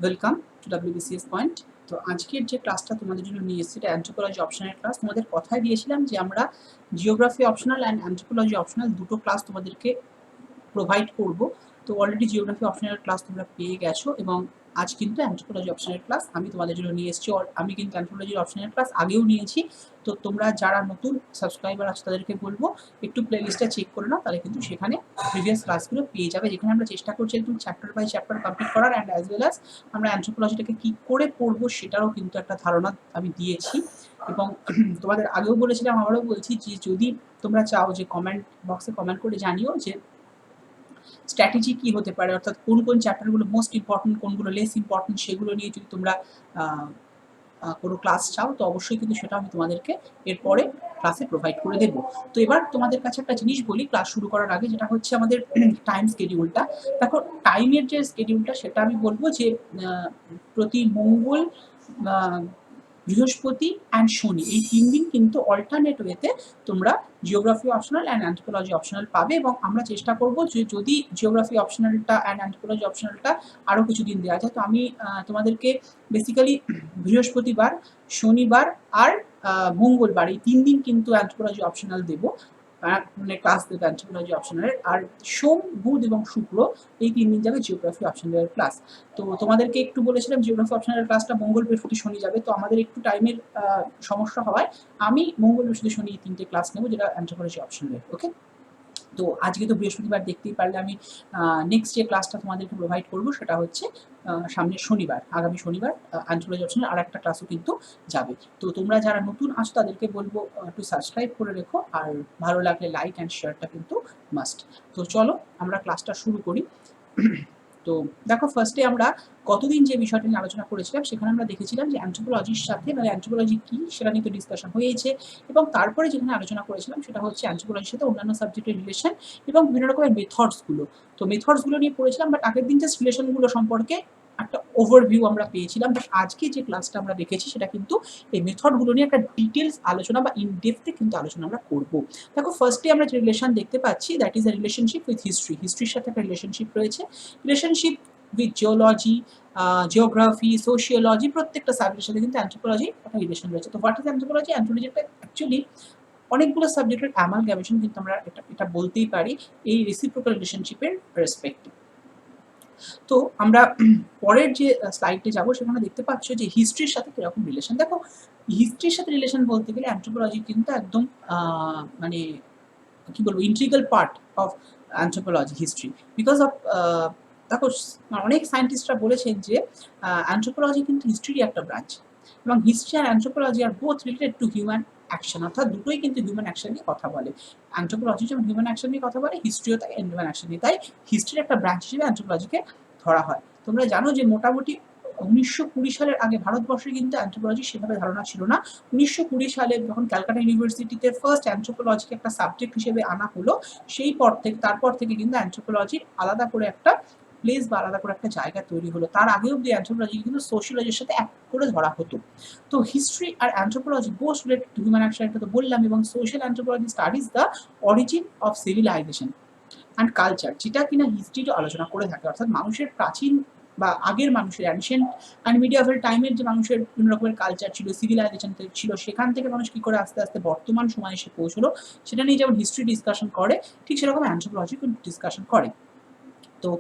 Welcome to WBCS point. তো আজকের যে ক্লাসটা তোমাদের জন্য নিয়ে এসেছি এটা অ্যানথ্রোপোলজি অপশনাল ক্লাস। তোমাদের কথায় দিয়েছিলাম যে আমরা geography optional and anthropology optional দুটো ক্লাস তোমাদেরকে প্রোভাইড করব। তো অলরেডি জিওগ্রাফি অপশনাল ক্লাস তোমরা পেয়ে গেছো এবং আজ কিন্তু অ্যানথ্রোপোলজি অপশনাল ক্লাস আমি তোমাদের জন্য নিয়ে এসেছি। আমি কিন্তু অ্যানথ্রোপোলজির অপশনাল ক্লাস আগেও নিয়েছি। তো তোমরা যারা নতুন সাবস্ক্রাইবার আছে তাদেরকে বলবো একটু প্লেলিস্টটা চেক করে নাও, তাহলে কিন্তু সেখানে প্রিভিয়াস ক্লাসগুলো পেয়ে যাবে, যেখানে আমরা চেষ্টা করছি একদম চ্যাপ্টার বাই চ্যাপ্টার কমপ্লিট করার, অ্যান্ড অ্যাজ ওয়েল অ্যাজ আমরা অ্যানথ্রোপোলজিটাকে কী করে পড়বো সেটারও কিন্তু একটা ধারণা আমি দিয়েছি। এবং তোমাদের আগেও বলেছিলাম, আবারও বলছি যে যদি তোমরা চাও যে কমেন্ট বক্সে কমেন্ট করে জানিও যে স্ট্র্যাটেজি কী হতে পারে, অর্থাৎ কোন কোন চ্যাপ্টারগুলো মোস্ট ইম্পর্টেন্ট, কোনগুলো লেস ইম্পর্টেন্ট, সেগুলো নিয়ে যদি তোমরা কোনো ক্লাস চাও তো অবশ্যই কিন্তু সেটা আমি তোমাদেরকে এরপরে ক্লাসে প্রোভাইড করে দেবো। তো এবার তোমাদের কাছে একটা জিনিস বলি ক্লাস শুরু করার আগে, যেটা হচ্ছে আমাদের টাইম স্কেডিউলটা। দেখো টাইমের যে স্কেডিউলটা সেটা আমি বলবো যে প্রতি মঙ্গল, বৃহস্পতি অ্যান্ড শনি এই 3 দিন কিন্তু অল্টারনেট ওয়েতে তোমরা geography optional and anthropology optional পাবে, এবং আমরা চেষ্টা করব যে যদি জিওগ্রাফি অপশনালটা অ্যান্ড অ্যানথ্রোপোলজি অপশনালটা আরও কিছু দিন দেওয়া যায়। তো আমি তোমাদেরকে বেসিক্যালি বৃহস্পতিবার, শনিবার আর মঙ্গলবার এই 3 দিন কিন্তু অ্যানথ্রোপোলজি অপশনাল দেবো, মানে ক্লাস দেবে অ্যানথ্রোপোলজি অপশনালের। আর সোম, বুধ এবং শুক্র এই 3 দিন যাবে জিওগ্রাফি অপশনালের ক্লাস। তো তোমাদেরকে একটু বলেছিলাম জিওগ্রাফি অপশনাল ক্লাসটা মঙ্গল, বৃহস্পতি, শনি যাবে। তো আমাদের একটু টাইমের সমস্যা হওয়ায় আমি মঙ্গল, বৃহস্পতি, শনি এই 3টে ক্লাস নেবো, যেটা অ্যানথ্রোপোলজি অপশনালের। ওকে, তো আজকে তো বৃহস্পতিবার, দেখতেই পারলে আমি নেক্সট যে ক্লাসটা তোমাদেরকে প্রোভাইড করবো সেটা হচ্ছে সামনের শনিবার, আগামী শনিবার অ্যানথ্রোপোলজি অপশনাল আর একটা ক্লাসও কিন্তু যাবে। তো তোমরা যারা নতুন আছো তাদেরকে বলবো একটু সাবস্ক্রাইব করে রেখো, আর ভালো লাগলে লাইক অ্যান্ড শেয়ারটা কিন্তু মাস্ট। তো চলো আমরা ক্লাসটা শুরু করি। তো দেখো ফার্স্টে আমরা কতদিন যে বিষয়টা নিয়ে আলোচনা করেছিলাম সেখানে আমরা দেখেছিলাম যে অ্যানথ্রোপোলজির সাথে, মানে অ্যানথ্রোপোলজি কী সেটা নিয়ে তো ডিসকাশন হয়েছে, এবং তারপরে যেখানে আলোচনা করেছিলাম সেটা হচ্ছে অ্যানথ্রোপোলজির সাথে অন্যান্য সাবজেক্টের রিলেশন এবং বিভিন্ন রকমের মেথডসগুলো। তো মেথডসগুলো নিয়ে পড়েছিলাম, বাট আগের দিন জাস্ট রিলেশনগুলো সম্পর্কে একটা ওভারভিউ আমরা পেয়েছিলাম। বাট আজকে যে ক্লাসটা আমরা দেখেছি সেটা কিন্তু এই মেথডগুলো নিয়ে একটা ডিটেলস আলোচনা বা ইন ডেপথে কিন্তু আলোচনা আমরা করবো। দেখো ফার্স্টে আমরা যে রিলেশন দেখতে পাচ্ছি that is a relationship with history. হিস্ট্রির সাথে একটা রিলেশনশিপ রয়েছে, relationship with geology, geography, sociology, প্রত্যেকটা সাবজেক্টের সাথে কিন্তু অ্যানথ্রোপোলজি একটা রিলেশন রয়েছে। তো হোয়াট ইজ অ্যানথ্রোপোলজি? অ্যানথ্রোপোলজি একটা অ্যাকচুয়ালি অনেকগুলো সাবজেক্টের অ্যামালগামেশন কিন্তু আমরা এটা বলতেই পারি এই রেসিপ্রোকাল রিলেশনশিপের রেসপেক্টে। তো আমরা পরের যে স্লাইডে যাব সেখানে দেখতে পাচ্ছ যে হিস্ট্রির সাথে কীরকম রিলেশন। দেখো হিস্ট্রির সাথে রিলেশন বলতে গেলে অ্যানথ্রোপোলজি কিন্তু একদম মানে কি বলবো integral part of anthropology history, because of দেখো অনেক সায়েন্টিস্টরা বলেছেন যে অ্যানথ্রোপোলজি কিন্তু হিস্ট্রিরই একটা ব্রাঞ্চ, এবং হিস্ট্রি আর অ্যানথ্রোপোলজি আর both related to human action, অর্থাৎ দুটোই কিন্তু হিউম্যান অ্যাকশন নিয়ে কথা বলে। অ্যানথ্রোপোলজি যেমন হিউম্যান অ্যাকশন নিয়ে কথা বলে, হিস্ট্রিও তাই হিউম্যান অ্যাকশন নিয়ে, তাই হিস্ট্রির একটা ব্রাঞ্চ হিসেবে অ্যানথ্রোপোলজিকে ধরা হয়। তোমরা জানো যে মোটামুটি 1920 সালের আগে ভারতবর্ষে কিন্তু অ্যানথ্রোপোলজি সেভাবে ধারণা ছিল না। 1920 সালে যখন ক্যালকাটা ইউনিভার্সিটিতে ফার্স্ট অ্যানথ্রোপোলজিকে একটা সাবজেক্ট হিসেবে আনা হলো, সেই পর থেকে তারপর থেকে কিন্তু অ্যানথ্রোপোলজির আলাদা করে একটা প্লেস বা আলাদা করে একটা জায়গা তৈরি হলো। তার আগে অব্দি অ্যানথ্রোপোলজি কিন্তু সোশিওলজির সাথে এক করে ধরা হতো। তো হিস্ট্রি আর anthropology both related to human action, এটা তো বললাম, এবং social anthropology studies the origin of civilisation and culture, যেটা কিনা হিস্ট্রিটা আলোচনা করে থাকে, অর্থাৎ মানুষের প্রাচীন বা আগের মানুষের অ্যানশিয়েন্ট অ্যান্ড মিডিয়াভেল টাইমের যে মানুষের বিভিন্ন রকমের কালচার ছিল, সিভিলাইজেশন ছিল, সেখান থেকে মানুষ কী করে আস্তে আস্তে বর্তমান সময়ে এসে পৌঁছলো, সেটা নিয়ে যেমন হিস্ট্রি ডিসকাশন করে ঠিক সেরকম অ্যানথ্রোপোলজি ডিসকাশন করে। তো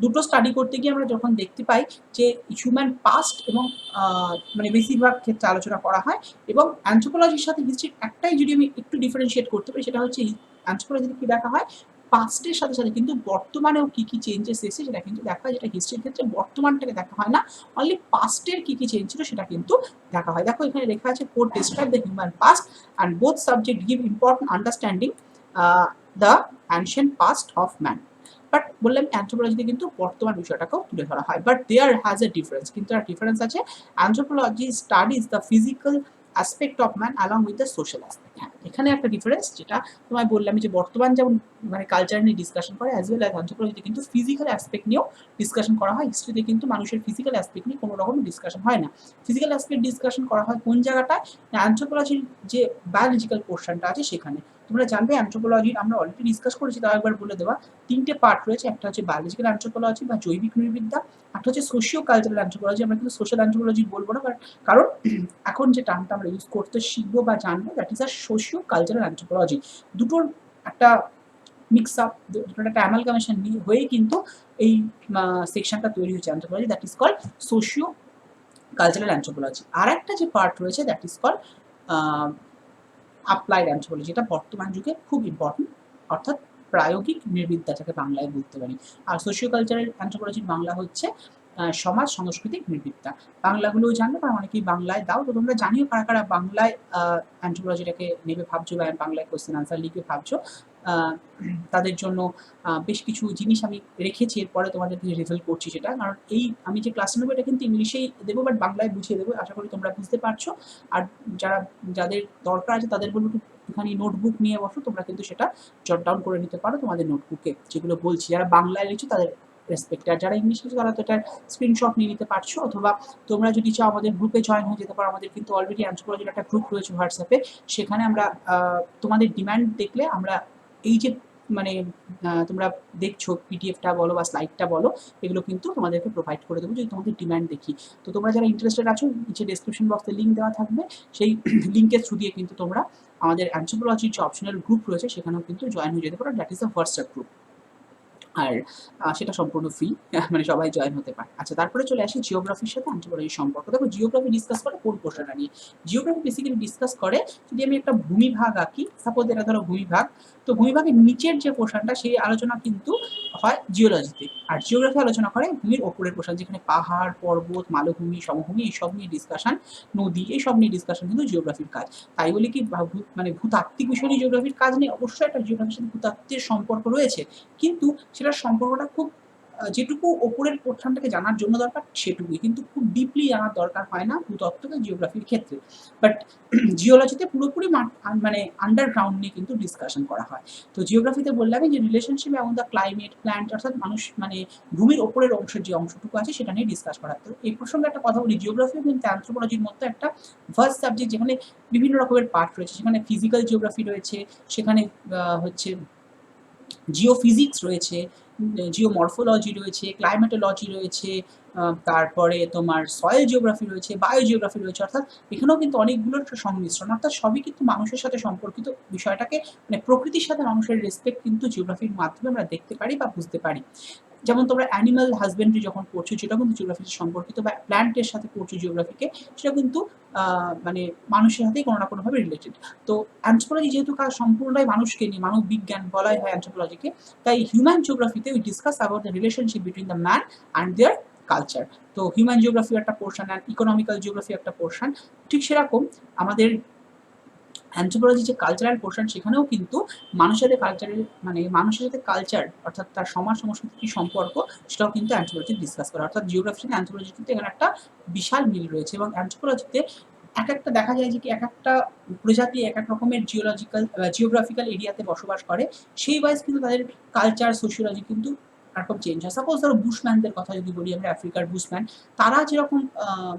দুটো স্টাডি করতে গিয়ে আমরা যখন দেখতে পাই যে হিউম্যান পাস্ট এবং মানে বেশিরভাগ ক্ষেত্রে আলোচনা করা হয়, এবং অ্যানথ্রোপোলজির সাথে হিস্ট্রির একটাই যদি আমি একটু ডিফারেন্সিয়েট করতে পারি সেটা হচ্ছে অ্যানথ্রোপোলজিতে কী দেখা হয়, পাস্টের সাথে সাথে কিন্তু বর্তমানেও কী কী চেঞ্জেস এসেছে সেটা কিন্তু দেখা হয়, যেটা হিস্ট্রির ক্ষেত্রে বর্তমানটাকে দেখা হয় না, অনলি পাস্টের কী কী চেঞ্জ ছিল সেটা কিন্তু দেখা হয়। দেখো এখানে লেখা আছে code describe the human past and both subject give important understanding the ancient past of man. But বললাম অ্যানথ্রোপোলজিতে কিন্তু বর্তমান বিষয়টাকেও তুলে ধরা হয়, but there has a difference, কিন্তু একটা ডিফারেন্স আছে। Anthropology studies the physical aspect of man along with the social aspect. হ্যাঁ, এখানে একটা ডিফারেন্স, যেটা তোমায় বললাম যে বর্তমান যেমন মানে কালচার নিয়ে ডিসকাশন করে, অ্যাজ ওয়েল অ্যাজ অ্যানথ্রোপোলজিতে কিন্তু ফিজিক্যাল অ্যাসপেক্ট নিয়েও ডিসকাশন করা হয়। হিস্ট্রিতে কিন্তু মানুষের ফিজিক্যাল অ্যাসপেক্ট নিয়ে কোনো রকম ডিসকাশন হয় না। ফিজিক্যাল অ্যাসপেক্ট ডিসকাশন করা হয় কোন জায়গাটায়, অ্যানথ্রোপোলজির যে বায়োলজিক্যাল পোর্শনটা আছে সেখানে। তোমরা জানবে অ্যানথ্রোপোলজির আমরা অলরেডি ডিসকাস করেছি, তাও একবার বলে দেওয়া, 3টে পার্ট রয়েছে। একটা হচ্ছে বায়োলজিক্যাল অ্যানথ্রোপোলজি বা জৈবিক নৃবিদ্যা, একটা হচ্ছে সোশিও কালচারাল অ্যানথ্রোপোলজি। আমরা কিন্তু সোশ্যাল অ্যানথ্রোপোলজি বলবো না, কারণ এখন যে টার্মটা আমরা ইউজ করতে শিখবো বা জানবো, that is a socio cultural anthropology. দুটোর একটা মিক্স আপ, দুটোর একটা অ্যামালগামেশন হয়েই কিন্তু এই সেকশনটা তৈরি হয়েছে anthropology, that is called socio cultural anthropology. আর একটা যে পার্ট রয়েছে that is called applied anthropology, যেটা বর্তমান যুগে খুব ইম্পর্টেন্ট, অর্থাৎ প্রায়োগিক নৃবিদ্যা যাকে বাংলায় বলতে পারি। আর সোশিও কালচারাল অ্যানথ্রোপোলজির বাংলা হচ্ছে সমাজ সাংস্কৃতিক নৃবিদ্যা। বাংলাগুলোও জানবে, কারণ অনেকেই বাংলায় দাও, তো তোমরা জানিও কারা কারা বাংলায় অ্যানথ্রোপোলজিটাকে নেবে ভাবছো বা বাংলায় কোশ্চেন আনসার লিখবে ভাবছো। তাদের জন্য বেশ কিছু জিনিস আমি রেখেছি, এরপরে তোমাদেরকে রিভিল করছি সেটা, কারণ এই আমি যে ক্লাস নেবো এটা কিন্তু ইংলিশেই দেবো, বাট বাংলায় বুঝিয়ে দেবো, আশা করি তোমরা বুঝতে পারছো। আর যাদের দরকার আছে তাদের বলবো একটুখানি নোটবুক নিয়ে বসো, তোমরা কিন্তু সেটা জট ডাউন করে নিতে পারো তোমাদের নোটবুকে, যেগুলো বলছি। যারা বাংলায় লিখছো তাদের রেসপেক্টে, আর যারা ইংলিশ লিখছো তারা তো এটার স্ক্রিনশট নিয়ে নিতে পারছো, অথবা তোমরা যদি চাও আমাদের গ্রুপে জয়েন হয়ে যেতে পারো। আমাদের কিন্তু অলরেডি অ্যানথ্রোপোলজির একটা গ্রুপ রয়েছে হোয়াটসঅ্যাপে, সেখানে আমরা তোমাদের ডিমান্ড দেখলে আমরা এই যে মানে তোমরা দেখছো পিডিএফটা বলো বা স্লাইডটা বলো, এগুলো কিন্তু তোমাদেরকে প্রোভাইড করে দেবো যদি তোমাদের ডিমান্ড দেখি। তো তোমরা যারা ইন্টারেস্টেড আছো, নিচে ডেসক্রিপশন বক্সে লিঙ্ক দেওয়া থাকবে, সেই লিঙ্কের থ্রু দিয়ে কিন্তু তোমরা আমাদের অ্যানথ্রোপোলজির যে অপশনাল গ্রুপ রয়েছে সেখানেও কিন্তু জয়েন হয়ে যেতে পারো, that is the WhatsApp group. আর সেটা সম্পূর্ণ ফ্রি, মানে সবাই জয়েন হতে পারে। আচ্ছা, তারপরে চলে আসি জিওগ্রাফির সাথে অ্যানথ্রোপোলজির সম্পর্ক। দেখো, জিওগ্রাফি ডিসকাস করে কোন পোর্শনটা নিয়ে? জিওগ্রাফি বেসিক্যালি ডিসকাস করে, যদি আমি একটা ভূমিভাগ আঁকি, সাপোজ এটা ধরো ভূমিভাগ, তো ভূমিভাগের নিচের যে পোর্শনটা সেই আলোচনা কিন্তু হয় জিওলজিতে, আর জিওগ্রাফি আলোচনা করে ভূমির ওপরের পোর্শন, যেখানে পাহাড়, পর্বত, মালভূমি, সমভূমি এইসব নিয়ে ডিসকাশন, নদী এইসব নিয়ে ডিসকাশন কিন্তু জিওগ্রাফির কাজ। তাই বলি কি মানে ভূতাত্ত্বিক বিষয় নিয়ে জিওগ্রাফির কাজ নেই? অবশ্যই একটা জিওগ্রাফির সাথে ভূতাত্ত্বিক সম্পর্ক রয়েছে, কিন্তু সেটার সম্পর্কটা খুব যেটুকু ওপরের পোর্শনটাকে জানার জন্য দরকার সেটুকুই, কিন্তু খুব ডিপলি জানার দরকার হয় না ভূতত্ত্ব বা জিওগ্রাফির ক্ষেত্রে। বাট জিওলজিতে পুরোপুরি মানে আন্ডারগ্রাউন্ড নিয়ে কিন্তু ডিসকাশন করা হয়। তো জিওগ্রাফিতে বললাম যে রিলেশনশিপ এবং দ্য ক্লাইমেট, প্ল্যান্ট, অর্থাৎ মানুষ মানে ভূমির ওপরের অংশের যে অংশটুকু আছে সেটা নিয়ে ডিসকাস করা হয়। তো এই প্রসঙ্গে একটা কথা বলি, জিওগ্রাফি কিন্তু অ্যানথ্রোপোলজির মধ্যে একটা ফার্স্ট সাবজেক্ট, যেখানে বিভিন্ন রকমের পার্ট রয়েছে। সেখানে ফিজিক্যাল জিওগ্রাফি রয়েছে, সেখানে হচ্ছে জিওফিজিক্স রয়েছে, জিওমরফোলজি রয়েছে, ক্লাইমেটোলজি রয়েছে, তারপরে তোমার সয়েল জিওগ্রাফি রয়েছে, বায়ো জিওগ্রাফি রয়েছে, অর্থাৎ এখানেও কিন্তু অনেকগুলোর সংমিশ্রণ, অর্থাৎ সবই কিন্তু মানুষের সাথে সম্পর্কিত বিষয়টাকে, মানে প্রকৃতির সাথে মানুষের রেসপেক্ট কিন্তু জিওগ্রাফির মাধ্যমে আমরা দেখতে পারি বা বুঝতে পারি। যেমন তোমরা অ্যানিমাল হাজবেন্ডারি যখন পড়ছো, যেটা কিন্তু জিওগ্রাফির সম্পর্কিত, বা প্ল্যান্টের সাথে পড়ছো জিওগ্রাফিকে, সেটা কিন্তু মানে মানুষের সাথেই কোনো না কোনোভাবে রিলেটেড। তো অ্যানথ্রোপোলজি যেহেতু সম্পূর্ণটাই মানুষকে নিয়ে, মানব বিজ্ঞান বলাই হয় অ্যানথ্রোপোলজিকে, তাই হিউম্যান জিওগ্রাফিতে we discuss about the relationship between the man and their culture. তো হিউম্যান জিওগ্রাফি একটা পোর্শন অ্যান্ড ইকোনমিক্যাল জিওগ্রাফি একটা পোর্শন। ঠিক সেরকম আমাদের অ্যানথ্রোপোলজি যে কালচারাল পোর্শন, সেখানেও কিন্তু মানুষের সাথে কালচারের, মানে মানুষের সাথে কালচার অর্থাৎ তার সমাজ সংস্কৃতির কি সম্পর্ক, সেটাও কিন্তু অ্যানথ্রোপোলজি ডিসকাস করে। অর্থাৎ জিওগ্রাফির সাথে অ্যানথ্রোপোলজির কিন্তু এখানে একটা বিশাল মিল রয়েছে, এবং অ্যানথ্রোপোলজিতে এক একটা দেখা যায় যে কি এক একটা প্রজাতি এক এক রকমের জিওগ্রাফিক্যাল এরিয়াতে বসবাস করে, সেই ওয়াইজ কিন্তু তাদের কালচার, সোশিওলজি কিন্তু একরকম চেঞ্জ হয়। সাপোজ ধরো বুশম্যানদের কথা যদি বলি, আমরা আফ্রিকার বুশম্যান, তারা যেরকম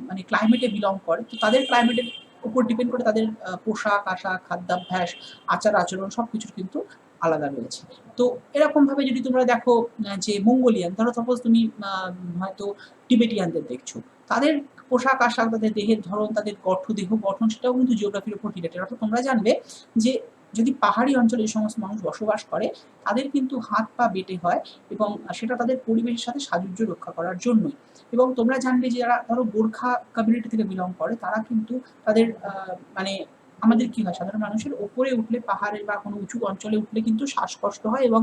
মানে ক্লাইমেটে বিলং করে, তো তাদের ক্লাইমেটের উপর ডিপেন্ড করে তাদের পোশাক আশাক, খাদ্যাভ্যাস, আচার আচরণ সবকিছুর কিন্তু আলাদা রয়েছে। তো এরকমভাবে যদি তোমরা দেখো যে মঙ্গোলিয়ান, ধরো সাপোজ তুমি হয়তো টিবেটিয়ানদের দেখছো, তাদের পোশাক আশাক, তাদের দেহের ধরন, তাদের দেহ গঠন, সেটাও কিন্তু জিওগ্রাফির উপর রিলেটেড। অর্থাৎ তোমরা জানবে যে যদি পাহাড়ি অঞ্চলে যে সমস্ত মানুষ বসবাস করে, তাদের কিন্তু হাত পা বেঁটে হয়, এবং সেটা তাদের পরিবেশের সাথে সাযুজ্য রক্ষা করার জন্যই। এবং তোমরা জানবে যে যারা ধরো গোর্খা কমিউনিটি থেকে বিলং করে, তারা কিন্তু তাদের মানে আমাদের কি হয়, সাধারণ মানুষের ওপরে উঠলে, পাহাড়ে বা কোনো উঁচু অঞ্চলে উঠলে কিন্তু শ্বাসকষ্ট হয়, এবং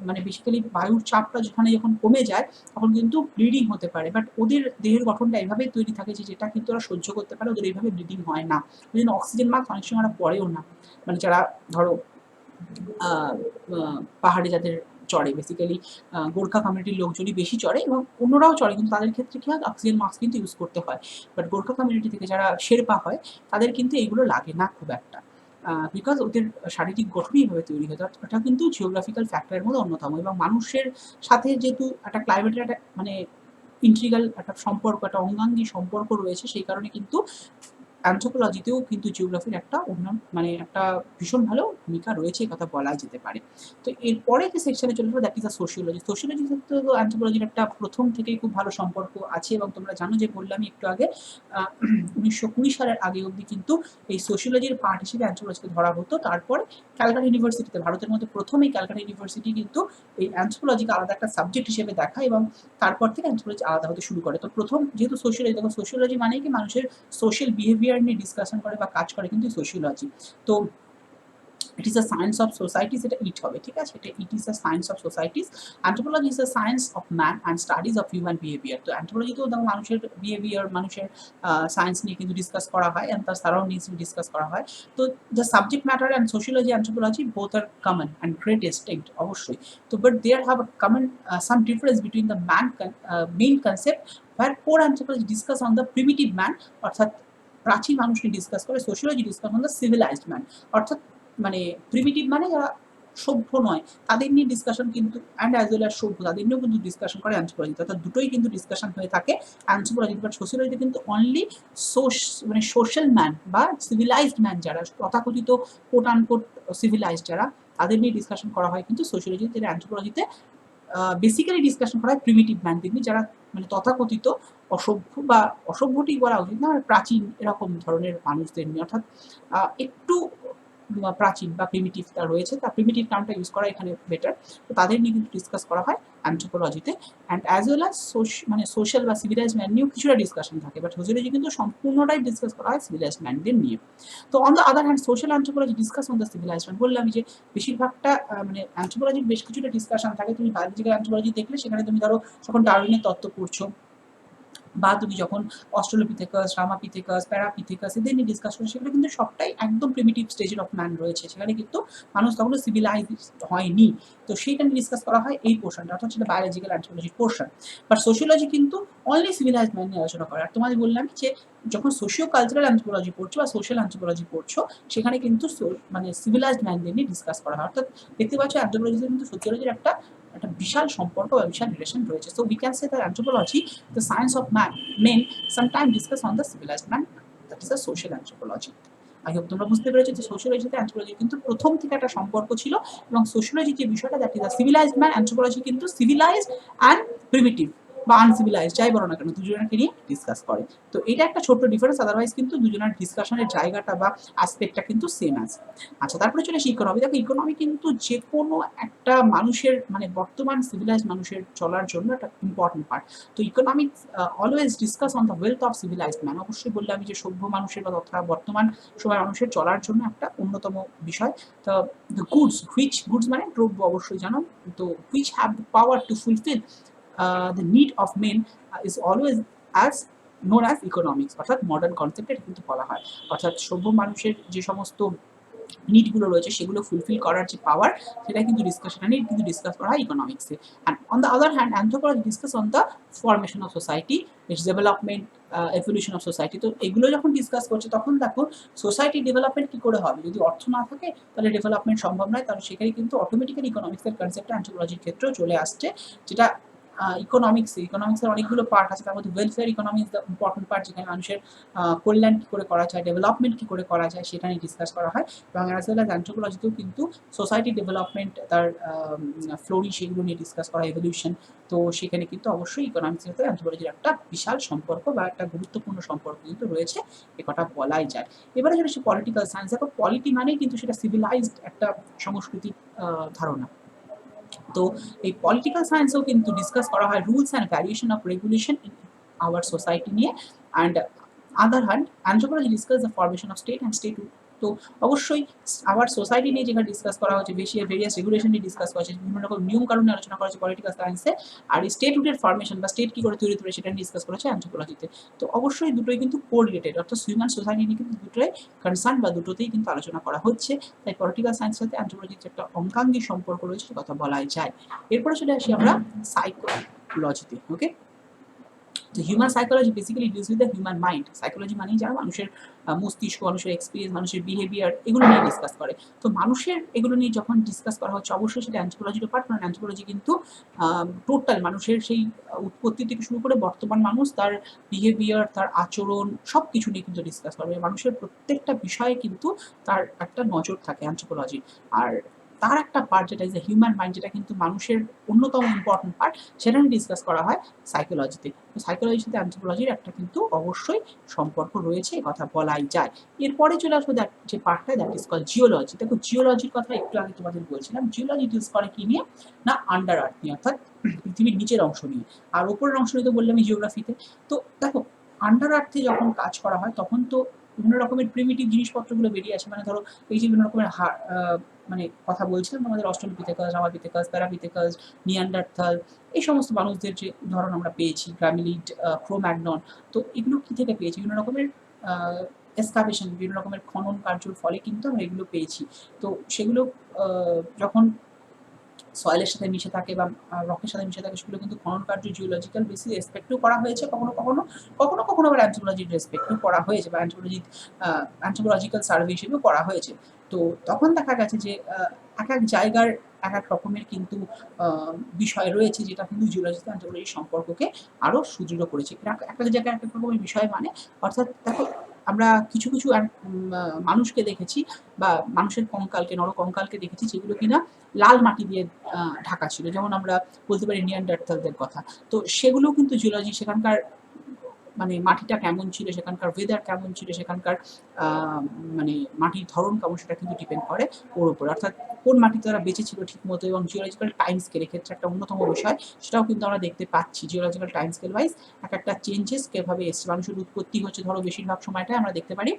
মানে বেসিক্যালি বায়ুর চাপটা যেখানে যখন কমে যায় তখন কিন্তু ব্লিডিং হতে পারে। বাট ওদের দেহের গঠনটা এভাবেই তৈরি থাকে যে যেটা কিন্তু ওরা সহ্য করতে পারে, ওদের এইভাবে ব্লিডিং হয় না। ওই জন্য অক্সিজেন মাস্ক অনেক সময় ওরা পরেও না, মানে যারা ধরো পাহাড়ে যাদের চড়ে, বেসিক্যালি গোর্খা কমিউনিটির লোকজনই বেশি চড়ে, এবং অন্যরাও চড়ে, কিন্তু তাদের ক্ষেত্রে কি হয়, অক্সিজেন মাস্ক কিন্তু ইউজ করতে হয়। বাট গোর্খা কমিউনিটি থেকে যারা শেরপা হয়, তাদের কিন্তু এইগুলো লাগে না খুব একটা, বিকজ ওদের শারীরিক গঠনই এভাবে তৈরি হয়। এটা কিন্তু জিওগ্রাফিক্যাল ফ্যাক্টরের মধ্যে অন্যতম, এবং মানুষের সাথে যেহেতু একটা ক্লাইমেটের একটা মানে ইন্ট্রিগাল একটা সম্পর্ক, একটা অঙ্গাঙ্গী সম্পর্ক রয়েছে, সেই কারণে কিন্তু অ্যানথ্রোপোলজিতেও কিন্তু জিওগ্রাফির একটা মানে একটা ভীষণ ভালো ভূমিকা রয়েছে, এই কথা বলাই যেতে পারে। তো এরপরে যে সেকশনে চলে যাবো দ্যাট ইজ আ সোশিওলজি। সোশিওলজির সাথে তো অ্যানথ্রোপোলজির একটা প্রথম থেকেই খুব ভালো সম্পর্ক আছে এবং তোমরা জানো যে বললামই একটু আগে 1920 সালের আগে অবধি কিন্তু এই সোশিওলজির পার্ট হিসেবে অ্যানথ্রোপোলজিকে ধরা হতো। তারপরে ক্যালকাটা ইউনিভার্সিটিতে ভারতের মধ্যে প্রথম এই ক্যালকাটা ইউনিভার্সিটি কিন্তু এই অ্যানথ্রোপোলজিকে আলাদা একটা সাবজেক্ট হিসেবে দেখায় এবং তারপর থেকে অ্যানথ্রোপোলজি আলাদা হতে শুরু করে। তো প্রথম যেহেতু সোশিওলজি, তখন সোশিওলজি মানেই কি মানুষের সোশ্যাল বিহেভিয়ার নিয়ে ডিসকাশন করে বা কাজ করে কিন্তু সোশিওলজি। তো it is a science of societies, এটা ইট হবে, ঠিক আছে? এটা it is a science of societies. Anthropology is a science of man and studies of human behaviour. তো অ্যানথ্রোপোলজিতেও দেখো মানুষের বিহেভিয়ার, মানুষের সায়েন্স নিয়ে কিন্তু ডিসকাস করা হয় অ্যান্ড তার সারাউন্ডিংস নিয়ে ডিসকাস করা হয়। তো the subject matter and sociology anthropology both are common and great extent অবশ্যই। তো but there have a common some difference between the main concept where core anthropology discuss on the primitive man অর্থাৎ প্রাচীন মানুষ নিয়ে discuss করে, sociology discuss on the civilised man অর্থাৎ মানে primitive মানে যারা সভ্য নয় তাদের নিয়ে ডিসকাশন কিন্তু অ্যান্ড অ্যাজ ওয়েল অ্যাজ সভ্য তাদের নিয়েও কিন্তু ডিসকাশন করে অ্যানথ্রোপোলজিতে, অর্থাৎ দুটোই কিন্তু ডিসকাশন হয়ে থাকে অ্যানথ্রোপোলজি। বাট সোশিওলজিতে কিন্তু অনলি মানে সোশ্যাল ম্যান বা সিভিলাইজড ম্যান যারা তথাকথিত কোট আনকোট সিভিলাইজড যারা তাদের নিয়ে ডিসকাশন করা হয় কিন্তু সোশিওলজিতে, যেটা অ্যানথ্রোপোলজিতে বেসিক্যালি ডিসকাশন করা হয় প্রিমিটিভ ম্যানদের নিয়ে যারা মানে তথাকথিত অসভ্য বা অসভ্যটি বলা উচিত না, প্রাচীন এরকম ধরনের মানুষদের নিয়ে, অর্থাৎ একটু প্রাচীন বা প্রিমিটিভ রয়েছে, তা প্রিমিটিভ টার্মটা ইউজ করা এখানে বেটার। তো তাদের নিয়ে কিন্তু ডিসকাস করা হয় অ্যানথ্রোপোলজিতে অ্যান্ড অ্যাজ ওয়েল অ্যাজ মানে সোশ্যাল বা সিভিলাইজ ম্যান নিয়েও কিছুটা ডিসকাশন থাকে, বাট সোশিওলজি কিন্তু সম্পূর্ণটাই ডিসকাস করা হয় সিভিলাইজ ম্যানদের নিয়ে। তো on the other hand social anthropology discuss on the civilise man. বললাম যে বেশিরভাগটা মানে অ্যানথ্রোপোলজির বেশ কিছুটা ডিসকাশন থাকে। তুমি বায়োলজিক্যাল অ্যানথ্রোপোলজি দেখলে সেখানে তুমি ধরো যখন ডারউইনের তত্ত্ব পড়ছো বা তুমি যখন অস্ট্রেলোপিথেকাস, রামাপিথেকাস, প্যারাপিথেকাস এদের নিয়ে ডিসকাস করছো, সেগুলো কিন্তু সবটাই একদম প্রিমিটিভ স্টেজের অফ ম্যান রয়েছে, সেখানে কিন্তু মানুষ তখনও সিভিলাইজ হয়নি। তো সেইটা নিয়ে ডিসকাস করা হয় এই পোর্শনটা, অর্থাৎ সেটা বায়োলজিক্যাল অ্যানথ্রোপোলজির পোর্শন। বাট সোশিওলজি কিন্তু অনলি সিভিলাইজ ম্যান নিয়ে আলোচনা করে। আর তোমাদের বললাম যে যখন সোশিও কালচারাল অ্যানথ্রোপোলজি পড়ছো বা সোশ্যাল অ্যানথ্রোপোলজি পড়ছো সেখানে কিন্তু মানে সিভিলাইজড ম্যানদের নিয়ে ডিসকাস করা হয়। অর্থাৎ দেখতে পাচ্ছ অ্যানথ্রোপোলজিতে কিন্তু সোশিওলজির একটা একটা বিশাল সম্পর্ক বা বিশাল রিলেশন রয়েছে। So we can say that anthropology, the science of man, men sometimes discuss on the civilized man, that is a social anthropology. I hope তোমরা বুঝতে পেরেছো যে সোশিওলজিতে অ্যানথ্রোপোলজি কিন্তু প্রথম থেকে একটা সম্পর্ক ছিল এবং সোশিওলজি যে বিষয়টা that is a civilised man, anthropology কিন্তু সিভিলাইজড অ্যান্ড প্রিমিটিভ বা আনসিভিলাইজড যাই বলো না কেন দুজনকে নিয়ে ডিসকাস করে। তো এটা একটা ছোট্ট ডিফারেন্স, আদারওয়াইজ কিন্তু দুজনের ডিসকাশনের জায়গাটা বা আসপেক্টটা কিন্তু সেম আছে। আচ্ছা, তারপরে চলে আসি ইকোনমি। দেখো ইকোনমি কিন্তু যে কোনো একটা মানুষের মানে বর্তমান সিভিলাইজড মানুষের চলার জন্য একটা ইম্পর্টেন্ট পার্ট। তো economics always discuss on the wealth of civilised man. অবশ্যই বললে আমি যে সভ্য মানুষের বা তথা বর্তমান সময় মানুষের চলার জন্য একটা অন্যতম বিষয়। তো দ্য গুডস গুডস মানে দ্রব্য অবশ্যই জানো, তো which have the power to fulfil the need of men is always as known as economics, অর্থাৎ মডার্ন কনসেপ্টে কিন্তু বলা হয়। অর্থাৎ সভ্য মানুষের যে সমস্ত নিডগুলো রয়েছে সেগুলো ফুলফিল করার যে পাওয়ার সেটা কিন্তু নিড কিন্তু ডিসকাস করা হয় ইকোনমিক্সে। And on the other hand anthropology discuss on the formation of society, it's development, evolution of society. তো এগুলো যখন ডিসকাস করছে তখন দেখো সোসাইটি ডেভেলপমেন্ট কী করে হবে, যদি অর্থ না থাকে তাহলে ডেভেলপমেন্ট সম্ভব নয়, তাহলে সেখানে কিন্তু অটোমেটিক্যালি ইকোনমিক্সের কনসেপ্ট অ্যানথ্রোপোলজির ক্ষেত্রেও চলে আসছে, যেটা ইকোনমিক্সের অনেকগুলো পার্ট আছে, তার মধ্যে welfare economics the important part, যেখানে মানুষের কল্যাণ কী করে করা যায়, ডেভেলপমেন্ট কী করে করা যায় সেটা নিয়ে ডিসকাস করা হয়। এবং অ্যাজ ওয়েল অ্যাজ অ্যানথ্রোপোলজিতেও কিন্তু সোসাইটি ডেভেলপমেন্ট, তার ফ্লোরিশ এগুলো নিয়ে ডিসকাস করা, এভলিউশন। তো সেখানে কিন্তু অবশ্যই ইকোনমিক্সের সাথে অ্যানথ্রোপোলজির একটা বিশাল সম্পর্ক বা একটা গুরুত্বপূর্ণ সম্পর্ক কিন্তু রয়েছে, এ কথা বলাই যায়। এবারে যেটা সে পলিটিক্যাল সায়েন্স, দেখো পলিটি মানেই কিন্তু সেটা সিভিলাইজড একটা সাংস্কৃতিক ধারণা। তো এই পলিটিক্যাল সায়েন্সেও কিন্তু ডিসকাস করা হয় rules and variation of regulation in our society নিয়ে। And other hand anthropology discuss the formation of state and state. তো অবশ্যই আওয়ার সোসাইটি নিয়ে যেখানে ডিসকাস করা হচ্ছে, বেশি ভেরিয়াস রেগুলেশন নিয়ে ডিসকাস করা হচ্ছে, বিভিন্ন রকম নিয়ম কানুন নিয়ে আলোচনা করা হচ্ছে পলিটিক্যাল সায়েন্সে। আর এই স্টেটহুডের ফরমেশন বা স্টেট কী করে তৈরি করে সেটা নিয়ে ডিসকাস করা হচ্ছে অ্যানথ্রোপোলজিতে। তো অবশ্যই দুটোই কিন্তু কোরিলেটেড, অর্থাৎ হিউম্যান সোসাইটি নিয়ে কিন্তু দুটোই কনসার্ন বা দুটোতেই কিন্তু আলোচনা করা হচ্ছে। তাই পলিটিক্যাল সায়েন্সের সাথে অ্যানথ্রোপোলজির একটা অঙ্গাঙ্গী সম্পর্ক রয়েছে কথা বলাই যায়। এরপরে চলে আসি আমরা সাইকোলজিতে। ওকে, তো human psychology basically deals with the human mind. Psychology মানেই যারা মানুষের মস্তিষ্ক, মানুষের এক্সপেরিয়েন্স, মানুষের বিহেভিয়ার এগুলো নিয়ে ডিসকাস করে। তো মানুষের এগুলো নিয়ে যখন ডিসকাস করা হচ্ছে অবশ্যই সেটা অ্যানথ্রোপোলজিরও পার্ট, কারণ অ্যানথ্রোপোলজি কিন্তু টোটাল মানুষের সেই উৎপত্তি থেকে শুরু করে বর্তমান মানুষ, তার বিহেভিয়ার, তার আচরণ সবকিছু নিয়ে কিন্তু ডিসকাস করবে। মানুষের প্রত্যেকটা বিষয়ে কিন্তু তার একটা নজর থাকে অ্যানথ্রোপোলজির। আর তার একটা পার্ট যেটা ইজ দ্য হিউম্যান মাইন্ড, যেটা কিন্তু মানুষের অন্যতম ইম্পর্টেন্ট পার্ট, সেটা নিয়ে ডিসকাস করা হয় সাইকোলজিতে। তো সাইকোলজির সাথে অ্যানথ্রোপোলজির একটা কিন্তু অবশ্যই সম্পর্ক রয়েছে, এ কথা বলাই যায়। এরপরে চলে আসবো যে পার্টটা, দ্যাট ইজ কল্ড জিওলজি। দেখো জিওলজির কথা একটু আগে তোমাদের বলছিলাম। জিওলজি ডিলস করে কি নিয়ে? না আন্ডার আর্থ নিয়ে, অর্থাৎ পৃথিবীর নিচের অংশ নিয়ে। আর ওপরের অংশ নিয়ে তো বললাম জিওগ্রাফিতে। তো দেখো আন্ডার আর্থে যখন কাজ করা হয় তখন তো বিভিন্ন রকমের প্রিমিটিভ জিনিসপত্রগুলো বেরিয়ে আসে। মানে ধরো এই যে বিভিন্ন রকমের মানে কথা বলছিলাম তোমাদের অস্ট্রালোপিথেকাস, রামাপিথেকাস, প্যারাপিথেকাস, নিয়ান্ডারথাল, এই সমস্ত মানুষদের যে উদাহরণ আমরা পেয়েছি, গ্রামিলিড, ক্রোম্যাগনন। তো এগুলো কি থেকে পেয়েছি? বিভিন্ন রকমের এক্সকাভেশন, বিভিন্ন রকমের খনন কার্যর ফলে কিন্তু আমরা এগুলো পেয়েছি। তো সেগুলো যখন সয়েলের সাথে মিশে থাকে বা রকের সাথে মিশে থাকে, সেগুলো কিন্তু খনন কার্য জিওলজিক্যাল বেসিস রেসপেক্টেও করা হয়েছে কখনো কখনো, কখনো কখনো আবার অ্যানথ্রোপোলজির রেসপেক্টেও করা হয়েছে, বা অ্যানথ্রোপোলজিক্যাল সার্ভে হিসেবেও করা হয়েছে। তো তখন দেখা গেছে যে এক এক জায়গার এক এক রকমের কিন্তু বিষয় রয়েছে, যেটা কিন্তু জিওলজি সাথে অ্যানথ্রোপোলজির সম্পর্ককে আরও সুদৃঢ় করেছে। একটা জায়গায় এক এক রকমের বিষয়, মানে অর্থাৎ দেখো আমরা কিছু কিছু মানুষকে দেখেছি, বা মানুষের কঙ্কালকে, নরকঙ্কালকে দেখেছি, যেগুলো কিনা লাল মাটি দিয়ে ঢাকা ছিল। যেমন আমরা বলতে পারি নিয়ান্ডারথালদের কথা। তো সেগুলোও কিন্তু জিওলজি, সেখানকার মানে মাটিটা কেমন ছিল, সেখানকার ওয়েদার কেমন ছিল, সেখানকার মানে মাটির ধরন কেমন, সেটা কিন্তু ডিপেন্ড করে ওর উপর। অর্থাৎ কোন মাটিতে তারা বেঁচে ছিল ঠিক মতো, এবং জিওলজিক্যাল টাইম স্কেল এক্ষেত্রে একটা অন্যতম বিষয়, সেটাও কিন্তু আমরা দেখতে পাচ্ছি। জিওলজিক্যাল টাইম স্কেল ওয়াইজ এক একটা চেঞ্জেস কীভাবে এসছে। মানুষের উৎপত্তি হচ্ছে ধরো বেশিরভাগ সময়টাই আমরা দেখতে পারি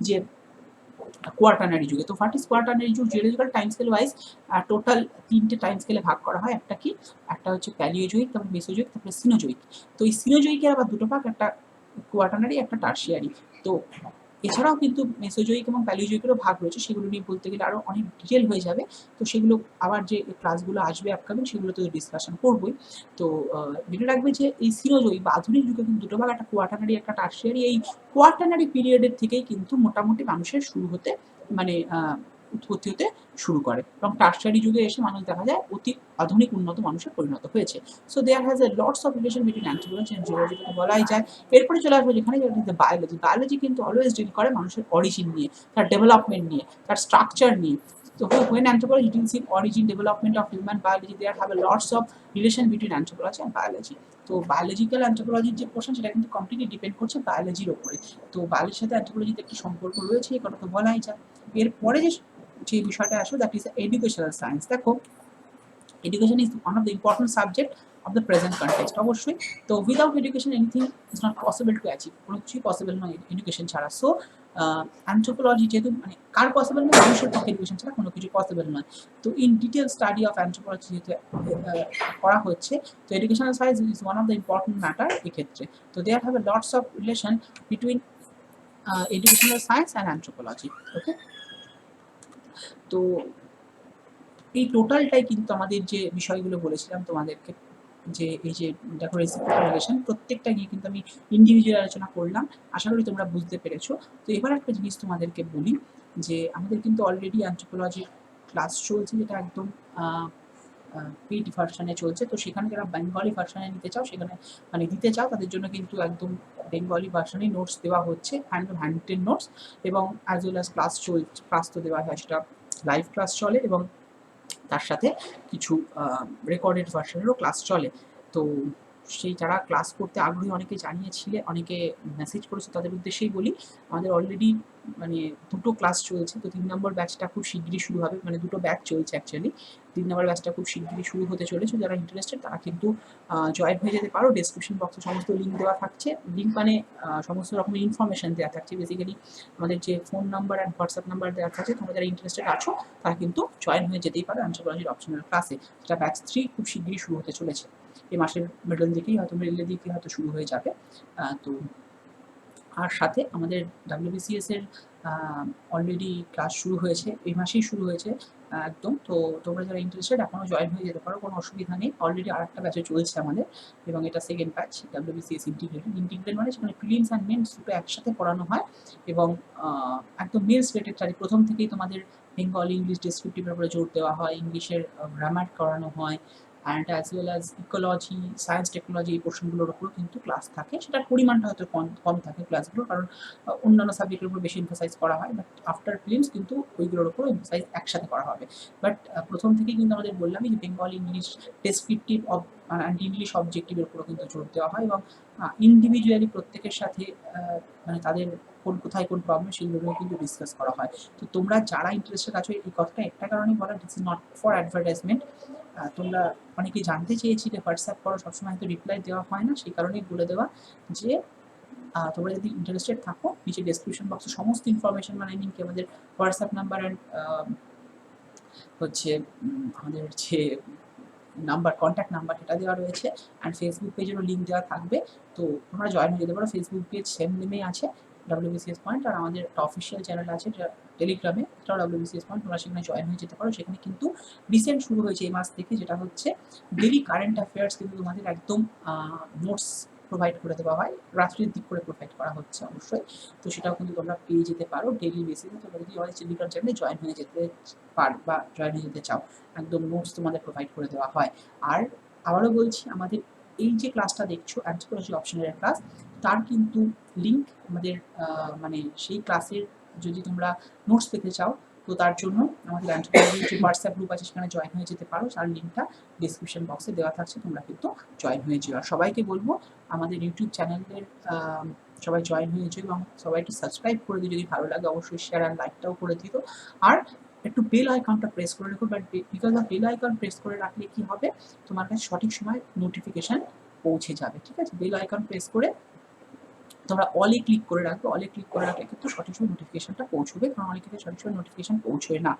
যে কোয়াটার্নারি যুগে। তো হোয়াট ইজ কোয়াটার্নারি যুগ? Geological time scale wise total ৩টে টাইম স্কেলে ভাগ করা হয়। একটা কি? একটা হচ্ছে প্যালিওজোইক, তারপর মেসোজোইক, তারপরে সিনোজোইক। তো এই সিনোজোইকের আবার দুটো ভাগ, একটা কোয়াটার্নারি, একটা টারশিয়ারি। তো এছাড়াও কিন্তু মেসোজোইক এবং প্যালিওজোইকেরও ভাগ রয়েছে, সেগুলো নিয়ে বলতে গেলে আরও অনেক ডিটেল হয়ে যাবে। তো সেগুলো আবার যে ক্লাসগুলো আসবে আপকামিং, সেগুলোতে ডিসকাশন করবই। তো মনে রাখবে যে এই সিনোজোইক বা আধুনিক যুগে কিন্তু দুটো ভাগ, একটা কোয়াটার্নারি, একটা টারশিয়ারি। এই কোয়াটার্নারি পিরিয়ডের থেকেই কিন্তু মোটামুটি মানুষের শুরু হতে, মানে উৎপত্তি হতে শুরু করে, এবং টারশিয়ারি যুগে এসে মানুষ দেখা যায় অতি আধুনিক উন্নত মানুষে পরিণত হয়েছে। So there has a lots of relation between anthropology and geology, তো বলাই যায়। এরপরে চলে আসবো যেখানে, যেটা হচ্ছে বায়োলজি। বায়োলজি কিন্তু অলওয়েজ ডিল করে মানুষের অরিজিন নিয়ে, তার ডেভেলপমেন্ট নিয়ে, তার স্ট্রাকচার নিয়ে। So when anthropology deals in origin, development of human biology, there have a lots of relation between anthropology and biology. তো বায়োলজিক্যাল অ্যানথ্রোপোলজির যে পোর্শন, সেটা কিন্তু কমপ্লিটলি ডিপেন্ড করছে বায়োলজির ওপরে। তো বায়োলজির সাথে অ্যানথ্রোপোলজিতে একটি সম্পর্ক রয়েছে, এই কথা তো বলাই যায়। এরপরে যে বিষয়টা আসবে, দ্যাট ইজ এডুকেশনাল সায়েন্স। দেখো education is one of the important subject of the present context, অবশ্যই। তো without education anything is not possible to achieve, কোনো কিছুই পসিবল নয় এডুকেশন ছাড়া। সো অ্যানথ্রোপোলজি যেহেতু, মানে কার পসিবল নয়? মানুষের পক্ষে এডুকেশন ছাড়া কোনো কিছু পসিবল নয়। তো in detail study of anthropology যেহেতু করা হচ্ছে, তো educational science is one of the important matter এক্ষেত্রে। তো there have a lots of relation between educational science and anthropology. Okay, তো এই টোটালটাই কিন্তু আমাদের যে বিষয়গুলো বলেছিলাম তোমাদেরকে, যে এই যে দেখো রেসিপ্রোকাল রিলেশন, প্রত্যেকটা নিয়ে কিন্তু আমি ইন্ডিভিজুয়াল আলোচনা করলাম। আশা করি তোমরা বুঝতে পেরেছো। তো এবার একটা জিনিস তোমাদেরকে বলি, যে আমাদের কিন্তু অলরেডি অ্যানথ্রোপোলজির ক্লাস চলছে, যেটা একদম পেইড ভার্সানে চলছে। তো সেখানে যারা বেঙ্গলি ভার্সানে নিতে চাও, সেখানে মানে দিতে চাও, তাদের জন্য কিন্তু একদম বেঙ্গলি ভার্সানেই নোটস দেওয়া হচ্ছে, হ্যান্ড রিটেন নোটস, এবং অ্যাজ ওয়েল অ্যাজ ক্লাস তো দেওয়া হয়, সেটা লাইভ ক্লাস চলে, এবং তার সাথে কিছু রেকর্ডেড ভার্সনেরও ক্লাস চলে। তো সেই যারা ক্লাস করতে আগ্রহী, অনেকে জানিয়েছিলে, অনেকে মেসেজ করেছে, তাদের উদ্দেশ্যেই বলি, আমাদের অলরেডি মানে 2টো ক্লাস চলছে। তো 3 নম্বর ব্যাচটা খুব শিগগিরই শুরু হবে, মানে 2টো ব্যাচ চলছে অ্যাকচুয়ালি। 3 নম্বর ব্যাচটা খুব শিগগিরই শুরু হতে চলেছে। যারা ইন্টারেস্টেড তারা কিন্তু জয়েন হয়ে যেতে পারো। ডেসক্রিপশন বক্সে সমস্ত লিঙ্ক দেওয়া থাকছে। লিঙ্ক মানে সমস্ত রকমের ইনফরমেশন দেওয়া থাকছে। বেসিক্যালি আমাদের যে phone number and WhatsApp number দেওয়া থাকছে, তোমরা যারা ইন্টারেস্টেড আছো তারা কিন্তু জয়েন হয়ে যেতেই পারো অ্যানথ্রোপোলজির অপশনাল ক্লাসে, যেটা ব্যাচ 3 খুব শিগগিরই শুরু হতে চলেছে। এই মাসের মিডলের দিকেই হয়তো শুরু হয়ে যাবে। তো আর সাথে আমাদের WBCS এর অলরেডি ক্লাস শুরু হয়েছে, এই মাসেই শুরু হয়েছে। একদম। তো তোমরা যারা ইন্টারেস্টেড এখনো জয়েন হয়ে যেতে পারো, কোনো অসুবিধা নেই। অলরেডি আরেকটা ব্যাচে চলছে আমাদের এবং এটা second batch WBCS integrated. Integrated মানে সেখানে প্রিলিমস অ্যান্ড মেইনস দুটো একসাথে পড়ানো হয় এবং একদম মেইনস রিলেটেড স্টাডি প্রথম থেকেই তোমাদের বেঙ্গলি, ইংলিশ ডেসক্রিপটিভের উপরে জোর দেওয়া হয়, ইংলিশের গ্রামার করানো হয় and as well as ecology, science, technology এই পোর্শনগুলোর উপরও কিন্তু ক্লাস থাকে। সেটার পরিমাণটা হয়তো কম কম থাকে ক্লাসগুলোর, কারণ অন্যান্য সাবজেক্টের উপর বেশি এমফাসাইজ করা হয়, বাট আফটার প্রিলিমস কিন্তু ওইগুলোর উপর এমফাসাইজ একসাথে করা হবে। বাট প্রথম থেকেই কিন্তু আমাদের বললামই যে Bengali, English descriptive and English অবজেক্টিভের উপরও কিন্তু জোর দেওয়া হয় এবং ইন্ডিভিজুয়ালি প্রত্যেকের সাথে মানে তাদের কোথায় কোন প্রবলেম সেগুলো কিন্তু ডিসকাস করা হয়। তো তোমরা যারা ইন্টারেস্টেড আছো, এই কথাটা একটা কারণেই বলা, this is not for advertisement. তোমরা অনেকেই জানতে চেয়েছিলে, হোয়াটসঅ্যাপ করো, সবসময় হয়তো রিপ্লাই দেওয়া হয় না, সেই কারণেই বলে দেওয়া যে তোমরা যদি ইন্টারেস্টেড থাকো, নিচে ডেসক্রিপশন বক্সে সমস্ত ইনফরমেশন, মানে কি আমাদের হোয়াটসঅ্যাপ নাম্বার অ্যান্ড হচ্ছে আমাদের যে নাম্বার, কন্ট্যাক্ট নাম্বার সেটা দেওয়া রয়েছে অ্যান্ড ফেসবুক পেজেরও লিঙ্ক দেওয়া থাকবে। তো তোমরা জয়েন হয়ে যেতে পারো। ফেসবুক পেজ সেম নেমে আছে, WBCS পয়েন্ট, আর আমাদের একটা অফিসিয়াল চ্যানেল আছে টেলিগ্রামে, সেটাও WBCS পয়েন্ট। তোমরা সেখানে জয়েন হয়ে যেতে পারো। সেখানে কিন্তু রিসেন্ট শুরু হয়েছে এই মাস থেকে, যেটা হচ্ছে ডেলি কারেন্ট অ্যাফেয়ার্স কিন্তু তোমাদের একদম নোটস প্রোভাইড করে দেওয়া হয়, রাত্রির দিক করে প্রোভাইড করা হচ্ছে অবশ্যই। তো সেটাও কিন্তু তোমরা পেয়ে যেতে পারো ডেলি বেসিসে। তোমরা যদি আমাদের টেলিগ্রাম চ্যানেলে জয়েন হয়ে যেতে পারো বা জয়েন হয়ে যেতে চাও, একদম নোটস তোমাদের প্রোভাইড করে দেওয়া হয়। আর আবারও বলছি, আমাদের এই যে ক্লাসটা দেখছো অ্যান্থ্রোপোলজি অপশনাল ক্লাস, তার কিন্তু লিঙ্ক আমাদের মানে সেই ক্লাসের যদি তোমরা নোটস পেতে চাও, তো তার জন্য আমাদের অ্যান্থ্রোপোলজির যে হোয়াটসঅ্যাপ গ্রুপ আছে সেখানে জয়েন হয়ে যেতে পারো। তার লিঙ্কটা ডিসক্রিপশন বক্সে দেওয়া থাকছে, তোমরা কিন্তু জয়েন হয়ে যেও। আর সবাইকে বলবো আমাদের ইউটিউব চ্যানেলের সবাই জয়েন হয়ে যেও এবং সবাই একটু সাবস্ক্রাইব করে দিও, যদি ভালো লাগে অবশ্যই শেয়ার আর লাইকটাও করে দিও। আর একটু বেল আইকনটা প্রেস করে রাখো, but because of bell icon press করে রাখলে কি হবে, তোমার কাছে সঠিক সময় নোটিফিকেশান পৌঁছে যাবে, ঠিক আছে? বেল আইকন প্রেস করে তোমরা অলে ক্লিক করে রাখবে, অলে ক্লিক করে রাখলে কিন্তু সঠিক সময় নোটিফিকেশানটা পৌঁছবে, কারণ অনেক ক্ষেত্রে সঠিক সময় নোটিফিকেশান পৌঁছয় না।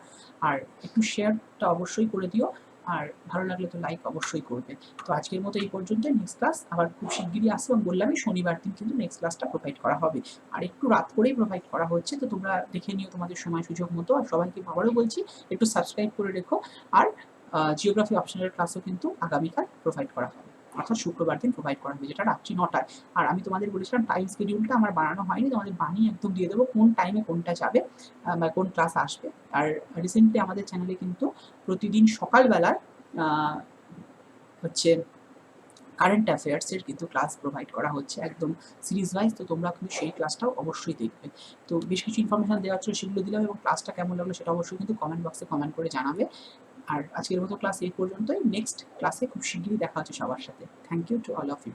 আর একটু শেয়ারটা অবশ্যই করে দিও, আর ভালো লাগলে তো লাইক অবশ্যই করবে। তো আজকের মতো এই পর্যন্ত। নেক্সট ক্লাস আবার খুব শিগগিরই আসবে এবং বললামই শনিবার দিন কিন্তু নেক্সট ক্লাসটা প্রোভাইড করা হবে, আর একটু রাত করেই প্রোভাইড করা হচ্ছে। তো তোমরা দেখে নিও তোমাদের সময় সুযোগ মতো। আর সবাইকে আবারও বলছি একটু সাবস্ক্রাইব করে রেখো। আর জিওগ্রাফি অপশনাল ক্লাসও কিন্তু আগামীকাল প্রোভাইড করা হবে, অর্থাৎ শুক্রবার দিন প্রোভাইড করা হবে, যেটা রাত্রি 9টায়। আর আমি তোমাদের বলেছিলাম টাইম শিডিউলটা আমার বানানো হয়নি, তোমাদের বানিয়ে একদম দিয়ে দেবো কোন টাইমে কোনটা যাবে বা কোন ক্লাস আসবে। আর রিসেন্টলি আমাদের চ্যানেলে কিন্তু প্রতিদিন সকালবেলার হচ্ছে কারেন্ট অ্যাফেয়ার্সের কিন্তু ক্লাস প্রোভাইড করা হচ্ছে একদম সিরিজ ওয়াইজ। তো তোমরা কিন্তু সেই ক্লাসটাও অবশ্যই দেখবে। তো বেশ কিছু ইনফরমেশন দেওয়া ছিল, সেগুলো দিলাম, এবং ক্লাসটা কেমন লাগলো সেটা অবশ্যই কিন্তু কমেন্ট বক্সে কমেন্ট করে জানাবে। আর আজকের মতো ক্লাস এই পর্যন্তই। নেক্সট ক্লাসে খুব শিগগিরই দেখা হচ্ছে সবার সাথে। Thank you to all of you.